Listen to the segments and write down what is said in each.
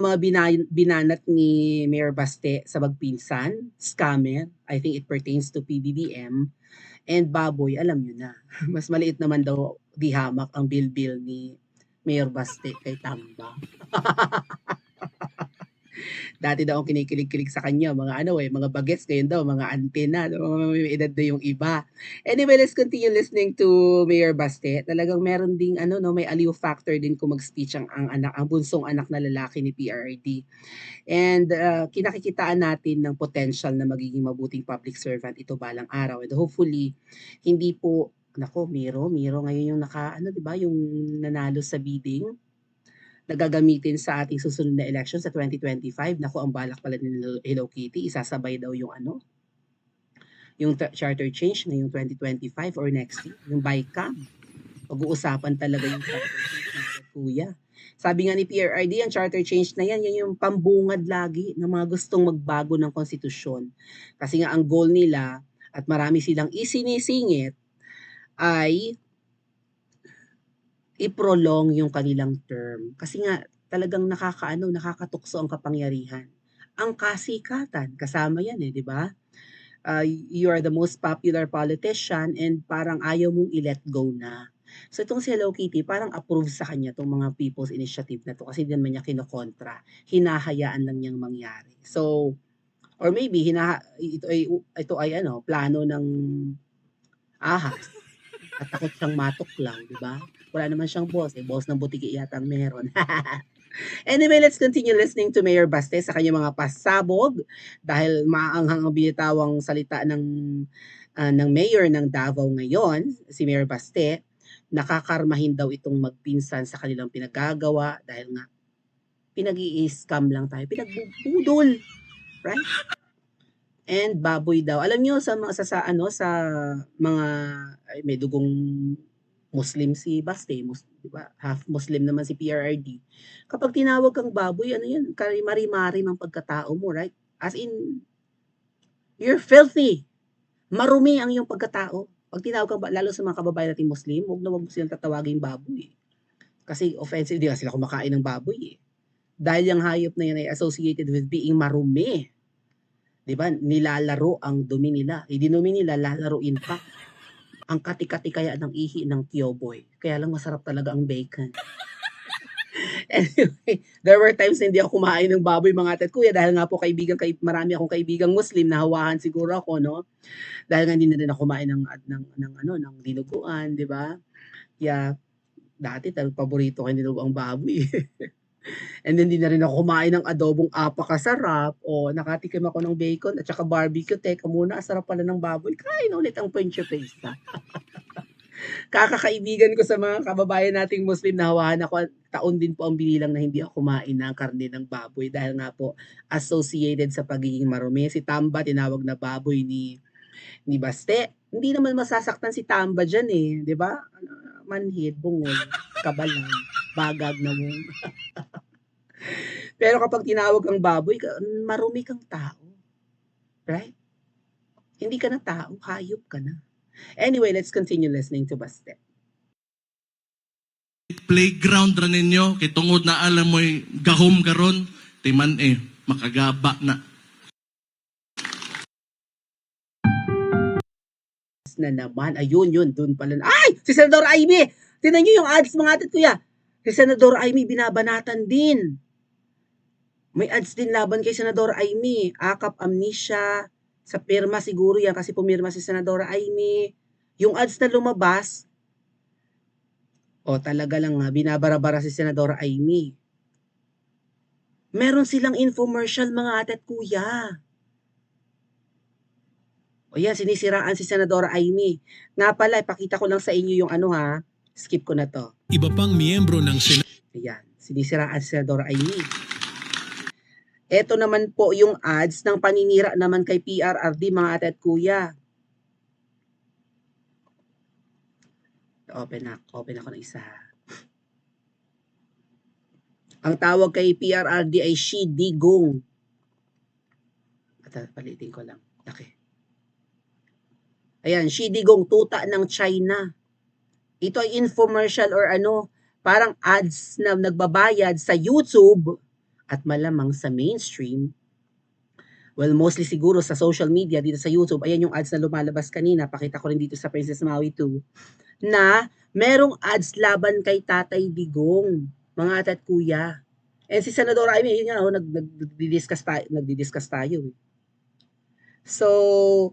Mga binanat ni Mayor Baste sa magpinsan, scammer, I think it pertains to PBBM, and baboy, alam nyo na. Mas maliit naman daw di hamak ang bilbil ni Mayor Baste kay Tamba. Dati daw ang kinikilig-kilig sa kanya, mga mga bagets, ngayon daw, mga antena, mga may edad na yung iba. Anyway, let's continue listening to Mayor Baste. Talagang meron ding, may aliw factor din kung mag-speech ang bunsong anak na lalaki ni PRRD. And kinakikitaan natin ng potential na magiging mabuting public servant ito balang araw. And hopefully, hindi po, Miro ngayon yung di ba, yung nanalo sa bidding na gagamitin sa ating susunod na election sa 2025. Ang balak pala ni Hello Kitty, isasabay daw yung charter change ngayong 2025 or next year, yung BICAM. Pag-uusapan talaga yung charter change, kuya. Sabi nga ni PRRD, ang charter change na yan yung pambungad lagi ng mga gustong magbago ng konstitusyon. Kasi nga ang goal nila, at marami silang isinisingit, ay i-prolong yung kanilang term. Kasi nga talagang nakakatukso ang kapangyarihan. Ang kasikatan, kasama yan di ba? You are the most popular politician and parang ayaw mong i-let go na. So itong si Hello Kitty, parang approve sa kanya itong mga people's initiative na to kasi hindi naman niya kinokontra. Hinahayaan lang niyang mangyari. So, or maybe ito ay plano ng ahas. At takot siyang matuklaw, di ba? Wala naman siyang boss. Boss ng butiki yata ang meron. Anyway, let's continue listening to Mayor Baste sa kanyang mga pasabog dahil maanghang ang binitawang salita ng mayor ng Davao ngayon, si Mayor Baste. Nakakarmahin daw itong magpinsan sa kanilang pinagagawa dahil nga pinag-i-scam lang tayo. Pinagbubudol. Right? And baboy daw. Alam niyo sa mga may dugong Muslim si Baste, di ba? Half Muslim naman si PRRD. Kapag tinawag kang baboy, yan? Mari-mari ang pagkatao mo, right? As in, you're filthy. Marumi ang iyong pagkatao. Pag tinawag kang, lalo sa mga kababayan nating Muslim, huwag na huwag silang tatawagin baboy. Kasi offensive, di ba sila kumakain ng baboy Dahil yung hayop na yan ay associated with being marumi. Diba? Nilalaro ang dumi nila. Dinumi nila, lalaruin pa. Ang kati-kati kaya ng ihi ng Kyoboy. Kaya lang masarap talaga ang bacon. Anyway, there were times na hindi ako kumain ng baboy mga atat kuya dahil nga po marami akong kaibigang Muslim na hawahan siguro ako, no? Dahil nga hindi na rin ako kumain ng dinuguan, di ba? Kaya dati talagang paborito ko dinuguang baboy. And then, hindi na rin ako kumain ng adobong apakasarap. O, nakatikim ako ng bacon at saka barbecue. Teka muna, sarap pala ng baboy. Kain ulit ang Poncho Pesta. Kakakaibigan ko sa mga kababayan nating Muslim na hawahan ako. Taon din po ang binilang na hindi ako kumain ng karne ng baboy dahil nga po associated sa pagiging marumi. Si Tamba, tinawag na baboy ni Baste. Hindi naman masasaktan si Tamba dyan di ba? Manhid, bungol, kabalan, bagag na mo. Pero kapag tinawag kang baboy, marumi kang tao. Right? Hindi ka na tao, hayop ka na. Anyway, let's continue listening to Baste. Playground ra ninyo, kay tungod na alam mo'y gahom karon, timan makagaba na. Na naman, ayun, dun pala. Ay! Si Senador Amy! Tinan nyo yung ads mga atit kuya. Si Senador Amy binabanatan din. May ads din laban kay Senador Amy. Akap amnesia. Sa pirma siguro yan kasi pumirma si Senador Amy. Yung ads na lumabas, talaga lang binabara-bara si Senador Amy. Meron silang infomercial mga atit kuya. Yan, sinisiraan si Senador Amy. Nga pala, ipakita ko lang sa inyo yung skip ko na to. Iba pang miyembro ng Ayan, sinisiraan si Senador Amy. Ito naman po yung ads ng paninira naman kay PRRD mga ate at kuya. Open ako ng isa. Ang tawag kay PRRD ay Xi Digong. Palitin ko lang. Okay. Ayan, Xi Digong, tuta ng China. Ito ay infomercial or parang ads na nagbabayad sa YouTube at malamang sa mainstream, well, mostly siguro sa social media, dito sa YouTube, ayan yung ads na lumalabas kanina, pakita ko rin dito sa Princess Maui 2, na merong ads laban kay Tatay Digong, mga ate at kuya. And si Senadora Amy, yun nga, nagdi-discuss tayo. So,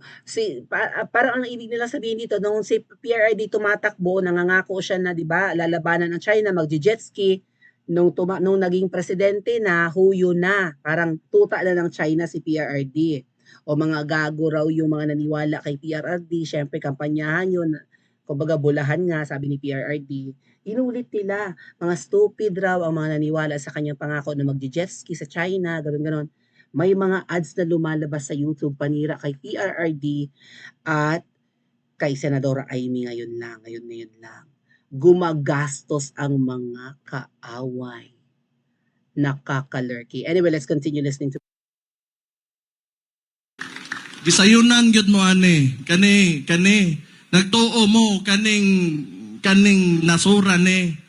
parang ang ibig nilang sabihin dito, nung si PRRD tumatakbo, nangangako siya na, di ba, lalabanan ng China, magje-jet ski, nung naging presidente na, huyo na, parang tuta na ng China si PRRD. O mga gago raw yung mga naniwala kay PRRD, syempre kampanyahan yun, kumbaga bulahan nga, sabi ni PRRD. Inulit nila, mga stupid raw ang mga naniwala sa kanyang pangako na magje-jet ski sa China, gano'n-gano'n. May mga ads na lumalabas sa YouTube panira kay PRRD at kay Senadora Amy ngayon lang. Gumagastos ang mga kaaway. Nakakalurky. Anyway, let's continue listening to Gisayunan gyud mo ani. Kani. Nagtuo mo kaning nasura ni.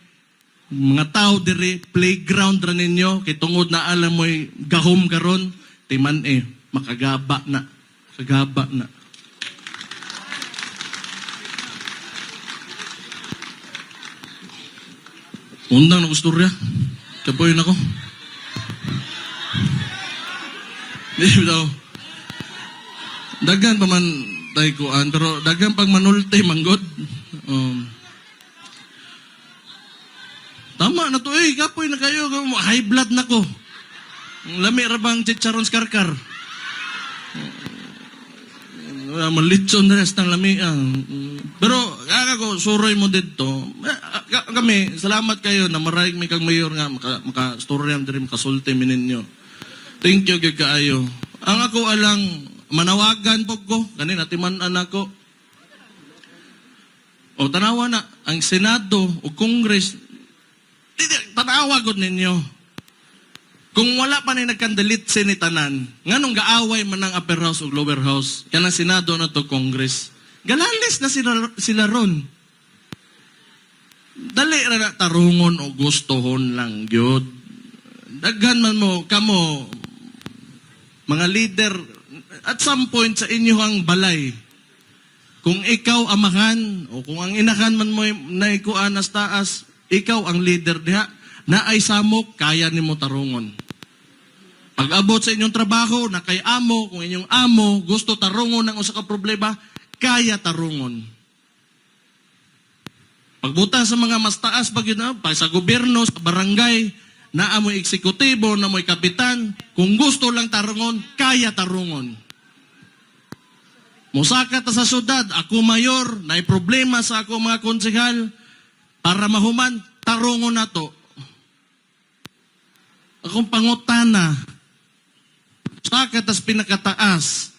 Mga tao diri playground ra ninyo kay tungod na alam mo'y gahom karon timan makagaba na. Undang na gustorya. Kapoy na ko. Di daw. Dagan pa man tayo kuan, pero dagan pag manulti manggod. Tama na to kapoy na kayo, high blood na ko. Lami ra bang chicharon karkar. Malitson na rest ng lami. Pero ko suroy mo dito. Kami, salamat kayo na maraming may kang mayor nga maka-storyan diri makasulti mininyo. Thank you gyud kaayo. Ang ako alang manawagan pog ko kanina timan-an ako. O tanawa na ang Senado o Congress tanawa gud ninyo. Kung wala pa ni nagkandalit sinitanan, nganong gaaway man ang upper house o lower house, yan ang Senado na to Congress. Galalis na sila ron. Dali ra na tarungon o gustohon lang gyud. Daghan man mo kamo mga leader at some point sa inyong balay. Kung ikaw amahan o kung ang inahan man mo naikuan nas taas, ikaw ang leader diha, na ay samok kaya nimo tarungon. Pag abot sa inyong trabaho na kay amo, kung inyong amo gusto tarungon ng usa ka problema, kaya tarungon. Pagbuta sa mga mas taas pag sa gobyerno, sa barangay, na amoy eksekutibo, na amoy kapitan, kung gusto lang tarungon, kaya tarungon. Musaka ta sa syudad, ako mayor, na problema sa ako mga konsehal, para mahuman, tarungon na to. Akong pangutana, saka tas pinakataas,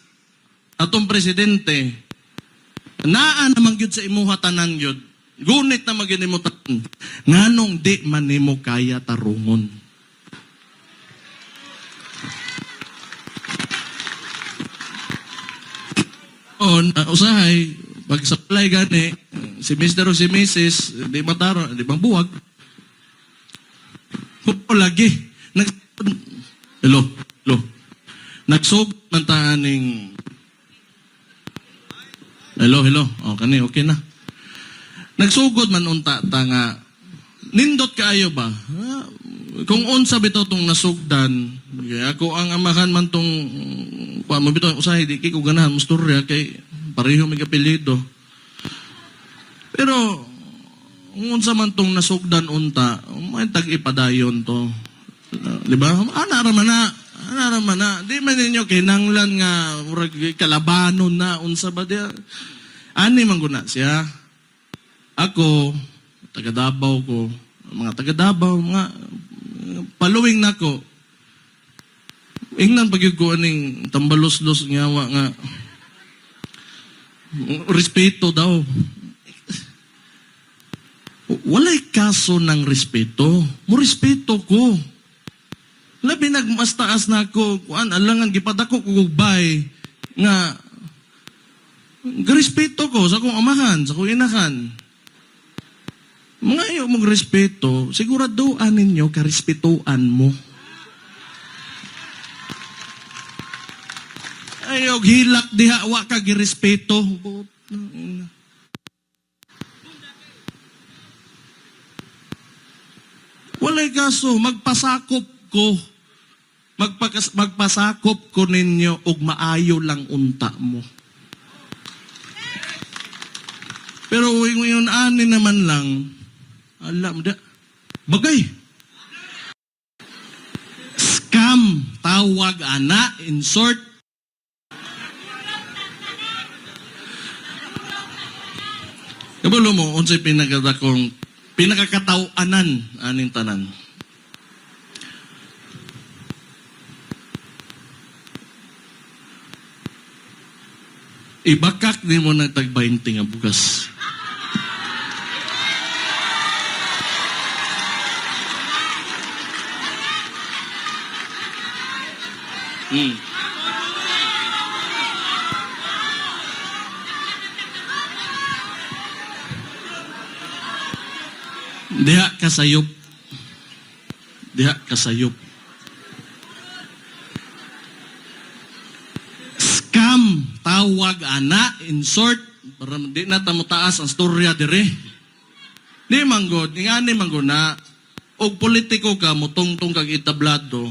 atong presidente, naan naman yun sa imuha tanan yun. Gunit na magyun mo tanan. Nganong di man nimo kaya tarungon. Usahay, pag supply gani, si Mr. o si Mrs. Di mataro, di bang buwag. Hupo lagi. Hello. Nagsug man taaning. Hello. O, kani, okay na. Nagsugod man unta ta nga. Nindot kaayo ba? Kung unsa bitaw tong nasugdan, ako ang amahan man tong mo bitaw usahay di kay ko ganahan mo storya kay pareho may apelyido. Pero kung unsa man tong nasugdan unta, may tag-ipadayon to. Di ba? Ana ra man na. Di man ninyo kinanglan nga murag kalabanon na unsa ba dia? Ani man guna siya. Ako, taga Davao ko, mga taga Davao, mga paluwing nako. Ingnan pagyud ko aning tambalos-los ngawa nga respeto daw. Walay kaso ng respeto. Mo respeto ko. Labi nagmas taas na ako, kuan alangan gipadako ko bay nga respeto ko sa akong amahan, sa akong inahan. Mga iyo mong respeto, siguraduhan ninyo karespetuan mo. Ay, og hilak diha, wa ka girespeto. Walay kaso, magpasakop ko. Magpasakop ko ninyo og maayo lang unta mo. Pero ngayon ani naman lang, alam da, bagay. Scam, tawag ana, in short. Kabalo mo, unsay pinakakatawanan aning tanan. Ibakak ni mo ng tag-20 nga bugas. Diha kasayop. Diha kasayop. Scam, tawag ana, in short, para di na tamutaas ang storya dire. Di manggod, nga ni manggod na, og politiko ka, mutungtong kag itablado,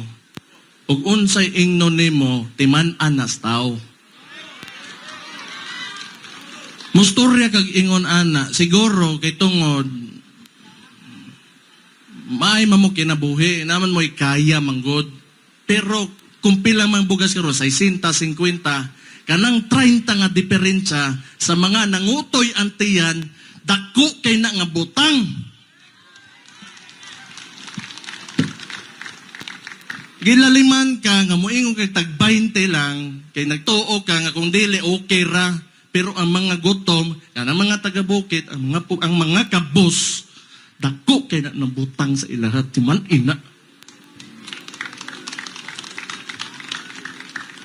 og unsay ingno nimo, timan-an nas tao. Mustorya kag ingon ana, siguro kay tungod, may mamo kinabuhi, naman mo'y kaya manggod. Pero kung pila man bugas karo, 60, 50, kanang 30 nga diferensya sa mga nangutoy antiyan, dako kay na nga butang. Gilaliman ka nga moingon kay tag 20 lang, kay nagtuo ka nga kung dili okay ra, pero ang mga gutom, kanang mga taga-bukid, ang mga kabos, dako kay na nabutang sa ilahat timan ina.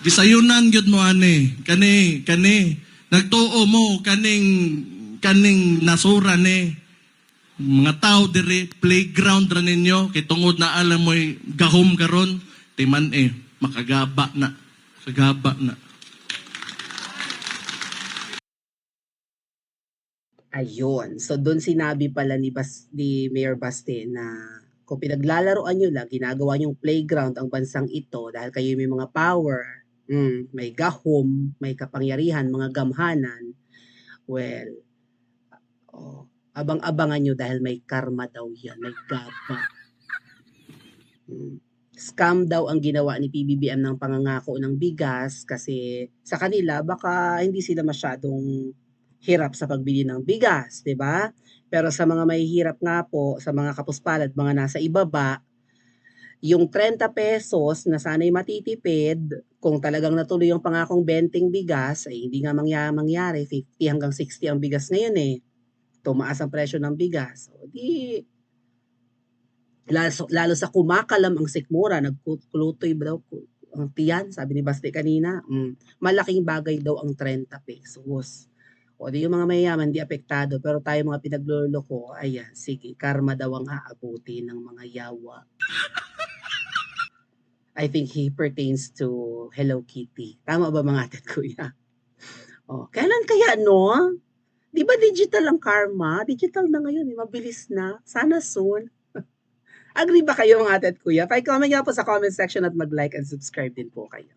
Gisayunan gyud mo ani, kani nagtuo mo kaning nasura ni mga tao diri playground ra ninyo kay tungod na alam mo'y gahom karon timan makagaba na. Ayun. So, doon sinabi pala ni Mayor Baste na kung pinaglalaroan nyo lang, ginagawa nyong playground ang bansang ito dahil kayo may mga power, may gahom, may kapangyarihan, mga gamhanan, well, abang-abangan nyo dahil may karma daw yan, may gaba. Scam daw ang ginawa ni PBBM ng pangangako ng bigas kasi sa kanila baka hindi sila masyadong hirap sa pagbili ng bigas, 'di ba? Pero sa mga mahihirap nga po, sa mga kapuspalad, mga nasa ibaba, yung 30 pesos na sana'y matitipid, kung talagang natuloy yung pangakong benteng bigas, ay hindi nga mangyari, 50 hanggang 60 ang bigas ngayon Tumaas ang presyo ng bigas. O di, lalo sa kumakalam ang sikmura, nagkulutoy daw ang tiyan, sabi ni Baste kanina, malaking bagay daw ang 30 pesos. O di yung mga mayayaman, di apektado. Pero tayo mga pinagluloko, ayan, sige, karma daw ang aabuti ng mga yawa. I think he pertains to Hello Kitty. Tama ba mga ate at kuya? Kailan kaya, no? Di ba digital ang karma? Digital na ngayon, mabilis na. Sana soon. Agree ba kayo mga ate at kuya? Pa-comment nga po sa comment section at mag-like and subscribe din po kayo.